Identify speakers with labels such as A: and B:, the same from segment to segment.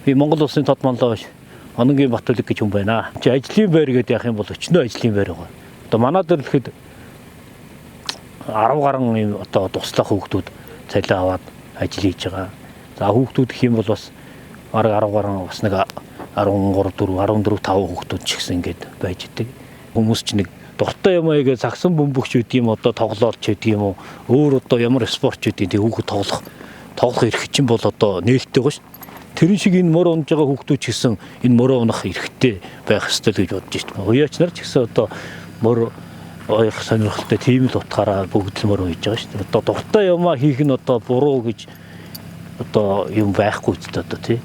A: Би Монгол улсын тод манлаа биш. Ононгийн Батүлэг гэж хүн байна. Чи ажлын байр гэдэг яах юм бол өчнөө ажлын байр байгаа. Одоо манай дээр л ихэд 10 гаруй юм одоо туслах хүүхдүүд цалин аваад ажил хийж байгаа. За хүүхдүүд гэх юм бол бас бараг 10 гаруй бас нэг 13 4 14 5 хүүхдүүд ч гэсэн ингэж байж идэг. Хүмүүс ч нэг дуртай юм аяга загсан бөмбөгч үт юм одоо тоглоолч гэдэг юм уу. Өөр одоо ямар спортч үт тийм хүүхэд тоглох эрх чинь бол одоо нээлттэй байгаа шүү. Тэрэн шиг энэ мөр унж байгаа хүүхдүүд ч гэсэн энэ мөрөө унах эрхтэй байх ёстой гэж бодож байна. Уяач нар ч гэсэн одоо мөр ойрох сонирхолтой тийм л утгаараа бүгд л мөр хийж байгаа шүү. Одоо дуртай юмаа хийх нь одоо буруу гэж одоо юм байхгүй ч одоо тий.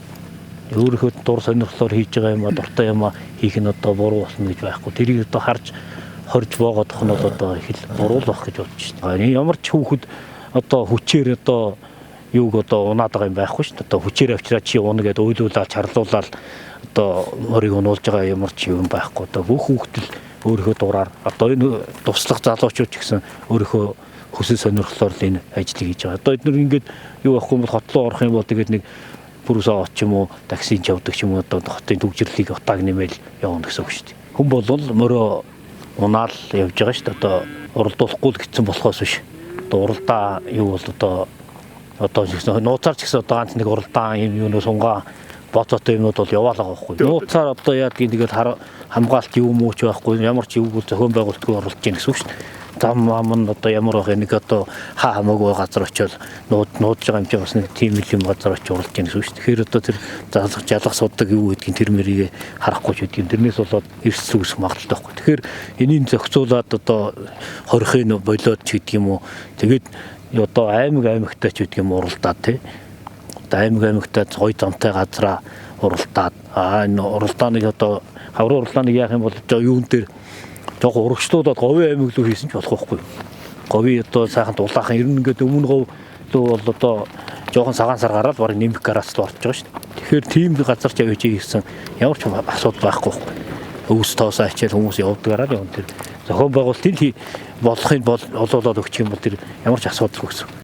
A: Өөрийнхөө дур сонирхлоор хийж байгаа юмаа дуртай юмаа хийх нь одоо буруу болно гэж байхгүй. Тэрийг одоо хорж боогоодох нь одоо их л буруу л байх гэж бодож байна. Ямар ч хүүхэд одоо хүчээр одоо юуг одоо унаад байгаа юм байхгүй шүү дээ. Одоо хүчээр авчираа чи уна гэдээ уйлуулаад чарлуулаад одоо морийг унуулж байгаа ямар ч юм байхгүй. Одоо бүх хүүхэд л өөрийнхөө дураар одоо энэ туслах залуучууд ч гэсэн өөрийнхөө хүсэл сонирхлоор л энэ ажлыг хийж байгаа. Одоо эдгээр ингээд юу байхгүй бол хотлоо орох юм бол тэгээд нэг бүрсээ оч юм уу таксинд явдаг ч юм уу одоо хотын төгжрлийг утааг нэмэл явна гэсэн үг шүү дээ. Хүн бол мөрөө унаал явж байгаа шүү дээ. Одоо уралдуулахгүй л гэсэн болохоос биш. Одоо уралдаа юу бол одоо жигсэн нууцаар ч гэсэн одоо ганц нэг уралдаан юм юуноо сунгаа боцоотой юмуд бол яваалаа байхгүй. Нууцаар одоо яад гэдэг хамгаалт юм уу ч байхгүй ямар ч юу зохион байгуулалтгүй оруулж гин гэсэн үг шүү дээ. Зам ман одоо ямар байх нэг одоо хаа хамаагүй газар очиод нуудж байгаа юм чи бас нэг тийм юм газар очиж оруулж гин гэсэн үг шүү дээ. Тэгэхээр одоо тэр жалгах суддаг юу гэдгийг тэр мэрийг харахгүй ч үгүй. Тэрнээс болоод эрс зүгс магадaltaй байхгүй. Тэгэхээр энийг зохицуулаад одоо хорихын болоод ч гэдэг юм уу. Тэгээд одоо аймагтай ч гэдэг юм уралдаад тий. Одоо аймагтай гоё замтай газараа уралдаад энэ уралдааныг одоо хаврын уралдааныг яах юм бол юун дээр жоо урагшлуудад говийн аймаг руу хийсэн ч болох байхгүй. Говийн одоо сайхан дулаахан ер нь ингээд өмнө говь руу бол одоо жоохон цагаан сар гараад барыг нэмэх гараас л орж байгаа шүү дээ. Тэгэхээр тийм газар ч явж ийгсэн ямар ч асуудал байхгүй. Өвс тоосоо ачаал хүмүүс явдгаараа л юм тэр зохион байгуулалтын болохыг олоолоод өгчих юм бол тэр ямар ч асуудалгүй гэсэн.